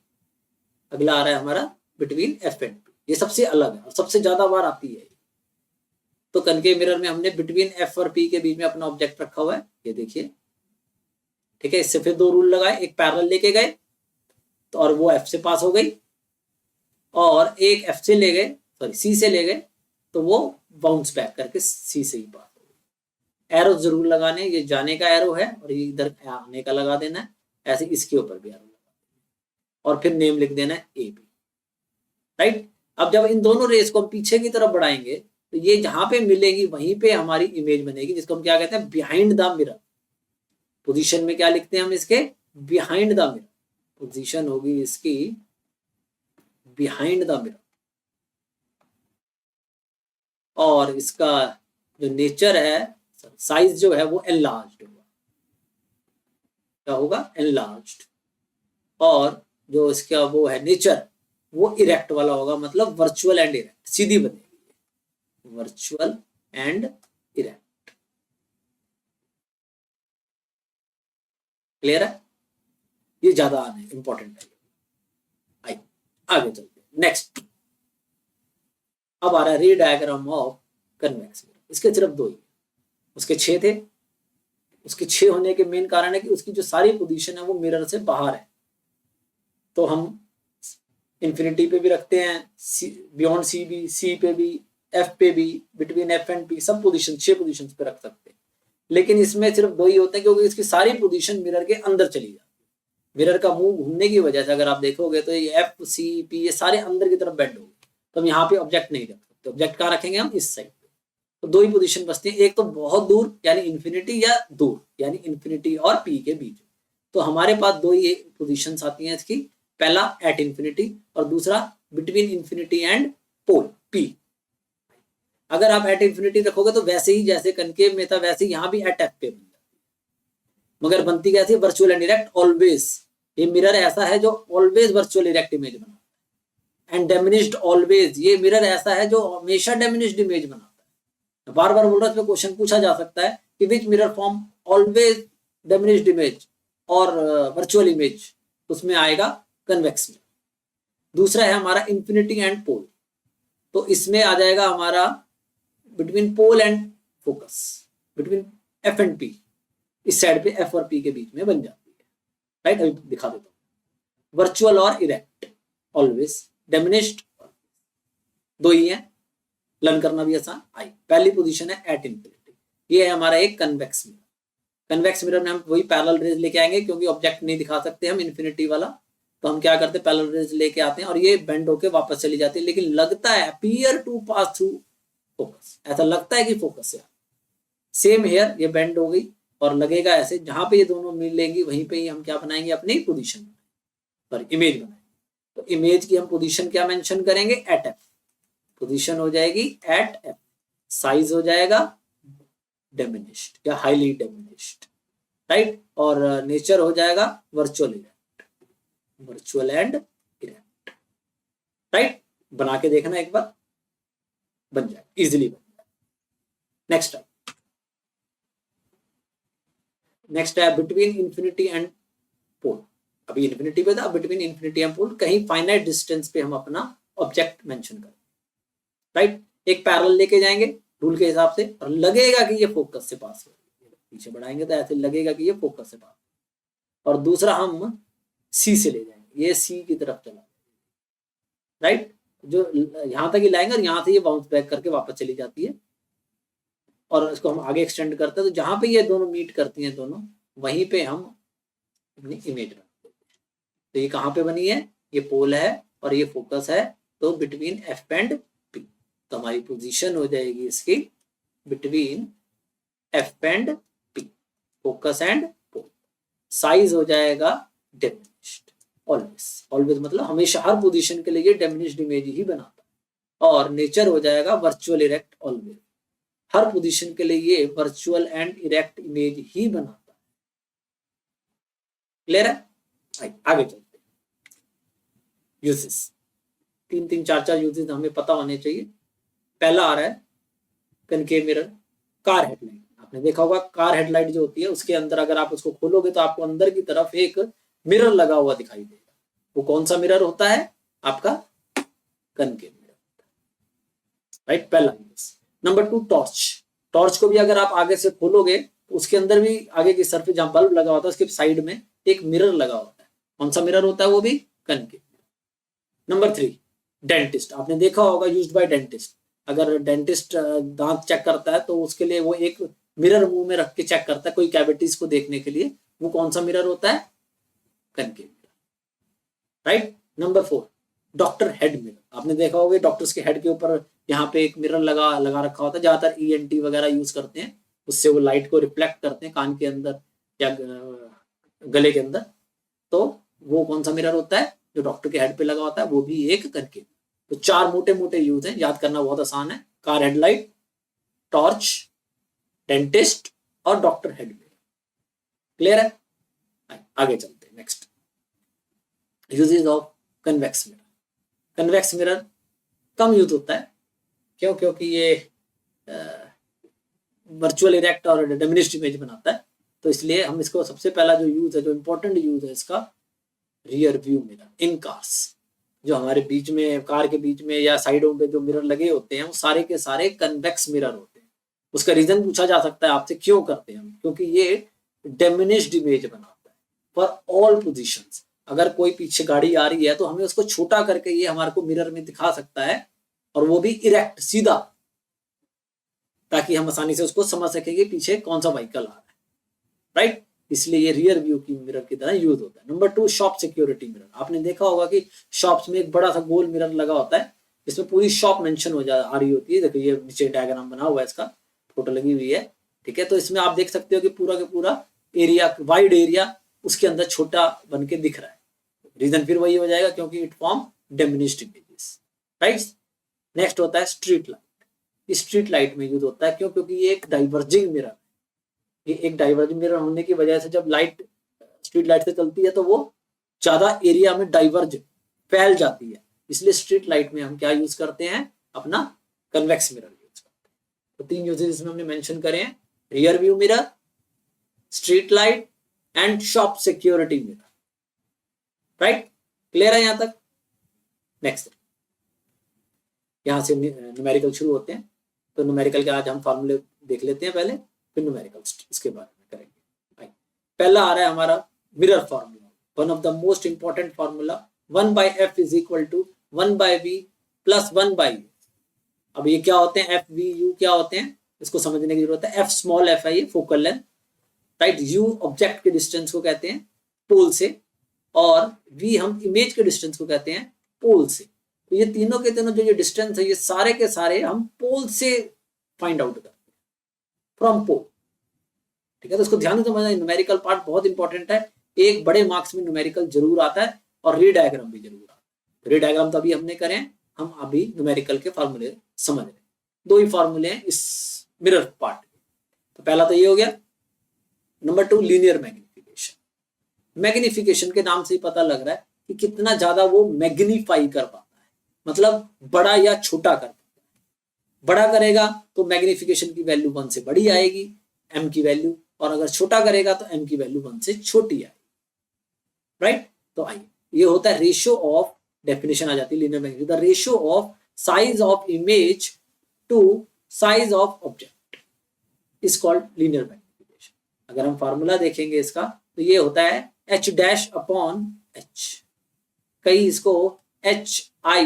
अगला आ रहा है हमारा बिटवीन एफ एंड पी, ये सबसे अलग है और सबसे ज्यादा बार आती है। तो कनकेव मिरर में हमने बिटवीन एफ और पी के बीच में अपना ऑब्जेक्ट रखा हुआ है, ये देखिए, ठीक है। इससे फिर 2 रूल लगाए, एक पैरेलल लेके गए तो और वो एफ से पास हो गई, और एक एफ से ले गए, सॉरी सी से ले गए तो वो बाउंस बैक करके सी से ही पास हो गई। एरो जरूर लगाने, ये जाने का एरो है और ये इधर आने का लगा देना है, ऐसे इसके ऊपर भी एरो लगा देना, और फिर नेम लिख देना है ए बी, राइट। अब जब इन दोनों रेस को हम पीछे की तरफ बढ़ाएंगे तो ये जहां पे मिलेगी वहीं पे हमारी इमेज बनेगी, जिसको हम क्या कहते हैं, बिहाइंड द मिरर। पोजीशन में क्या लिखते हैं हम इसके, बिहाइंड द मिरर। पोजीशन होगी इसकी बिहाइंड द मिरर, और इसका जो नेचर है, साइज जो है वो एनलार्ज्ड होगा, क्या होगा, एनलार्ज्ड। और जो इसका वो है नेचर, वो इरेक्ट वाला होगा, मतलब वर्चुअल एंड इरेक्ट, सीधी बनेगी, वर्चुअल एंड इरेक्ट। क्लियर है? ये ज्यादा आने इंपॉर्टेंट है। आइए आगे चलते हैं नेक्स्ट। अब आ रहा है री डायग्राम ऑफ कन्वेक्स मिरर। इसके सिर्फ दो ही, उसके 6 थे। उसके 6 होने के मेन कारण है कि उसकी जो सारी पोजीशन है वो मिरर से बाहर है। तो हम इन्फिनिटी पे भी रखते हैं, बियॉन्ड सी भी, सी पे भी, एफ पे भी, बिटवीन एफ एंड पी, सब पोजीशन 6 पोजीशन पे रख सकते हैं। लेकिन इसमें सिर्फ दो ही होते हैं क्योंकि इसकी सारी पोजीशन मिरर के अंदर चली जाती है। मिरर का मुंह घूमने की वजह से अगर आप देखोगे तो ये एफ सी पी ये सारे अंदर की तरफ बेंड होंगे। तो हम यहाँ पे ऑब्जेक्ट नहीं रख सकते। ऑब्जेक्ट कहाँ रखेंगे हम? इस साइड पे। तो दो ही पोजीशन बचती है, एक तो बहुत दूर यानी इन्फिनिटी, या दूर यानी इन्फिनिटी और पी के बीच। तो हमारे पास दो ही पोजीशंस आती हैं इसकी, पहला एट इन्फिनिटी और दूसरा between infinity and pole P. अगर आप एट इन्फिनिटी रखोगे तो वैसे ही जैसे कनकेव में था वैसे ही यहाँ भी एट एफ पे बन जाती है। मगर बनती कैसी? Virtual and erect always. ये मिरर ऐसा है जो ऑलवेज वर्चुअल इरेक्ट इमेज बनाता है। एंड डेमिनिश्ड ऑलवेज, ये मिरर ऐसा है जो हमेशा डेमिनिश्ड इमेज बनाता है। बार बार बोल रहा हूं, क्वेश्चन पूछा जा सकता है कि which mirror form always diminished image और वर्चुअल इमेज, उसमें आएगा कन्वेक्स मिरर। दूसरा है हमारा इन्फिनिटी एंड पोल, तो इसमें आ जाएगा हमारा between pole and focus, between F and P. इस साइड पे एफ और पी के बीच में बन जाती है। राइट, अभी दिखा देता हूं। वर्चुअल और इरेक्ट ऑलवेज, डेमिनिश्ड दो ही है, लर्न करना भी आसान। आई पहली पोजीशन है एट इन्फिनिटी, ये है हमारा एक कन्वेक्स मिरर। कन्वेक्स मिरर में हम वही पैरेलल रेज लेके आएंगे क्योंकि ऑब्जेक्ट नहीं दिखा सकते हम इन्फिनिटी वाला, तो हम क्या करते हैं पैरेलल रेज लेके आते हैं और ये बेंड होके वापस चली जाती है। लेकिन लगता है appear to pass through focus, ऐसा लगता है कि फोकस से। सेम हेयर, ये बेंड हो गई और लगेगा ऐसे, जहां पे ये दोनों मिलेंगी वहीं पे ही हम क्या बनाएंगे? अपनी पोजीशन पर इमेज बनाएंगे। तो इमेज की हम पोजीशन क्या मेंशन करेंगे? Eight F. पोजीशन हो जाएगी एट एफ, साइज हो जाएगा डिमिनिश्ड या हाईली डिमिनिश्ड, राइट। और नेचर हो जाएगा virtual erect, virtual and erect, right. बना के देखना एक बार, बन जाए, इजिली बन जाए। नेक्स्ट नेक्स्ट है बिटवीन इन्फिनिटी एंड पोल। अभी इन्फिनिटी पे था, बिटवीन इन्फिनिटी एंड पोल कहीं फाइनाइट डिस्टेंस पे हम अपना ऑब्जेक्ट मेंशन करें, राइट। एक पैरेलल लेके जाएंगे रूल के हिसाब से और लगेगा कि ये फोकस से पास हो रही है, पीछे बढ़ाएंगे तो ऐसे लगेगा कि ये फोकस से पास, और दूसरा हम सी से ले जाएंगे, ये सी की तरफ चला, राइट। जो यहां तक ही लाएंगे और यहां से ये बाउंस बैक करके वापस चली जाती है और इसको हम आगे एक्सटेंड करते हैं। तो जहां पे ये दोनों मीट करती हैं दोनों, वहीं पे हम अपनी इमेज बनाते हैं। तो ये कहाँ पे बनी है? ये पोल है और ये फोकस है, तो बिटवीन एफ एंड पी। तो हमारी पोजीशन हो जाएगी इसकी between F and P, focus and pole. Size हो जाएगा डिमिनिश्ड, ऑलवेज। ऑलवेज मतलब हमेशा, हर पोजीशन के लिए डिमिनिश्ड इमेज ही बनाता है। और नेचर हो जाएगा वर्चुअल इरेक्ट ऑलवेज, हर पोजीशन के लिए ये वर्चुअल एंड इरेक्ट इमेज ही बनाता है। क्लियर है? आगे चलते हैं। यूजेस, 3 4 4 यूजेस हमें पता होने चाहिए। पहला आ रहा है कनकेव मिरर, कार हेडलाइट। आपने देखा होगा कार हेडलाइट जो होती है उसके अंदर अगर आप उसको खोलोगे तो आपको अंदर की तरफ एक मिरर लगा हुआ दिखाई देगा। वो कौन सा मिरर होता है? आपका कनकेव मिरर, राइट। पहला यूज। Number 2 torch. टॉर्च को भी अगर आप आगे से खोलोगे तो उसके अंदर भी आगे की सरफेस जहां बल्ब लगा होता है उसके साइड में एक मिरर लगा होता है। कौन सा मिरर होता है? वो भी कनकेव। Number 3 dentist. आपने देखा होगा यूज्ड बाय डेंटिस्ट, अगर डेंटिस्ट दांत चेक करता है तो उसके लिए वो एक मिरर मुंह में रख के चेक करता है कोई कैविटीज को देखने के लिए। वो कौन सा मिरर होता है? Concave mirror, right. Number 4 doctor head mirror. आपने देखा होगा डॉक्टर्स के हेड के ऊपर यहाँ पे एक मिरर लगा रखा होता है, ज्यादातर ईएनटी वगैरह यूज करते हैं, उससे वो लाइट को रिफ्लेक्ट करते हैं कान के अंदर या गले के अंदर। तो वो कौन सा मिरर होता है? जो डॉक्टर के हेड पे लगा होता है, वो भी एक कनकेव। तो 4 मोटे मोटे यूज हैं, याद करना बहुत आसान है। कार हेडलाइट, टॉर्च, डेंटिस्ट और डॉक्टर हेड मिरर। क्लियर है? आगे चलते हैं next. Uses of convex mirror. Convex mirror कम यूज होता है, क्यों? क्योंकि ये वर्चुअल इरेक्ट और डिमिनिश्ड इमेज बनाता है, तो इसलिए हम इसको सबसे पहला जो यूज है, जो इंपॉर्टेंट यूज है इसका, रियर व्यू मिरर इन कार्स। जो हमारे बीच में, कार के बीच में या साइडों पे जो मिरर लगे होते हैं, वो सारे के सारे कन्वेक्स मिरर होते हैं। उसका रीजन पूछा जा सकता है आपसे, क्यों करते हैं हम? क्योंकि ये डिमिनिश्ड इमेज बनाता है फॉर ऑल पोजीशंस। अगर कोई पीछे गाड़ी आ रही है तो हमें उसको छोटा करके ये हमारे को मिरर में दिखा सकता है, और वो भी इरेक्ट, सीधा, ताकि हम आसानी से उसको समझ सकेंगे पीछे कौन सा व्हीकल आ रहा है, राइट? इसलिए ये रियर व्यू की मिरर की तरह यूज होता है। Number 2, shop security mirror. आपने देखा होगा कि शॉप्स में एक बड़ा सा गोल मिरर लगा होता है, इसमें पूरी शॉप मेंशन हो जा आ रही होती है। देखो ये नीचे डायग्राम बना हुआ है, इसका फोटो लगी हुई है, ठीक है? तो इसमें आप देख सकते हो कि पूरा का पूरा एरिया, वाइड एरिया, उसके अंदर छोटा बन के दिख रहा है। रीजन फिर वही हो जाएगा, क्योंकि it form diminished images, right? Next होता है स्ट्रीट लाइट। स्ट्रीट लाइट में यूज होता है, क्यों? क्योंकि ये एक डाइवर्जिंग मिरर, ये एक डाइवर्जिंग मिरर होने की वजह से जब लाइट स्ट्रीट लाइट से चलती है तो वो ज्यादा एरिया में डाइवर्ज, फैल जाती है। इसलिए स्ट्रीट लाइट में हम क्या यूज करते हैं? अपना कन्वेक्स मिरर यूज करते हैं। तो 3 यूजेस इसमें हमने मेंशन करे हैं, rear view mirror, street light and shop security mirror, right? Clear है यहां तक? नेक्स्ट, यहां से न्यूमेरिकल शुरू होते हैं। तो न्यूमेरिकल के आज हम फॉर्मूले देख लेते हैं पहले, फिर न्यूमेरिकल इसके बारे में करेंगे। पहला आ रहा है हमारा mirror formula, one of the most important formula, 1/f is equal to 1/v plus 1/u। अब ये क्या होते हैं? एफ वी यू क्या होते हैं, इसको समझने की जरूरत है। एफ स्मॉल एफ है ये focal length, right? You object के डिस्टेंस को कहते हैं पोल से, और वी हम इमेज के डिस्टेंस को कहते हैं पोल से। तो ये तीनों के तीनों जो ये डिस्टेंस है, ये सारे के सारे हम पोल से फाइंड आउट करते हैं, फ्रॉम पोल, ठीक है? तो इसको ध्यान से समझना, न्यूमेरिकल पार्ट बहुत इंपॉर्टेंट है। एक बड़े मार्क्स में न्यूमेरिकल जरूर आता है, और रे डायग्राम भी जरूर आता है। रे डायग्राम तो अभी हमने करे, हम अभी न्यूमेरिकल के फॉर्मूले समझ रहे हैं। 2 ही फॉर्मूले हैं इस मिरर पार्ट के। तो पहला तो ये हो गया। Number 2, linear magnification. मैग्निफिकेशन के नाम से ही पता लग रहा है कि कितना ज्यादा वो मैग्नीफाई कर पाता है, मतलब बड़ा या छोटा कर पाता है। बड़ा करेगा तो मैग्निफिकेशन की वैल्यू 1 से बड़ी आएगी, m की वैल्यू, और अगर छोटा करेगा तो m की वैल्यू 1 से छोटी आएगी, राइट? तो आइए, ये होता है रेशियो ऑफ, डेफिनेशन आ जाती है linear magnification, the ratio of size of image to size of object is called linear magnification. अगर हम फार्मूला देखेंगे इसका, तो ये होता है h डैश अपॉन h, कई इसको hi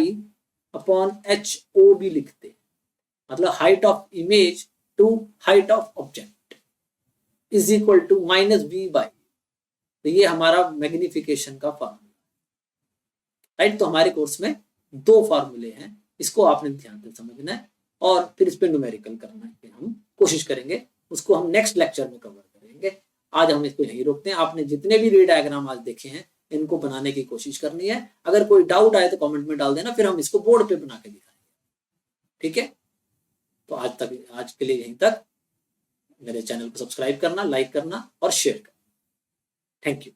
अपॉन ho भी लिखते हैं, मतलब height of image to height of object is equal to -v/, तो ये हमारा मैग्निफिकेशन का फार्मूला, राइट? तो हमारे कोर्स में 2 फार्मूले हैं, इसको आपने ध्यान से समझना है, और फिर इस पे न्यूमेरिकल करना है, हम कोशिश करेंगे, उसको हम नेक्स्ट लेक्चर में कवर करेंगे। आज हम इसको यहीं रोकते हैं। आपने जितने भी रे डायग्राम आज देखे हैं, इनको बनाने की कोशिश करनी है। अगर कोई डाउट आए तो कमेंट में डाल देना, फिर हम इसको बोर्ड पे बना के दिखाएंगे, ठीक है? तो आज के लिए यहीं तक। मेरे चैनल को सब्सक्राइब करना, लाइक करना और शेयर करना। Thank you.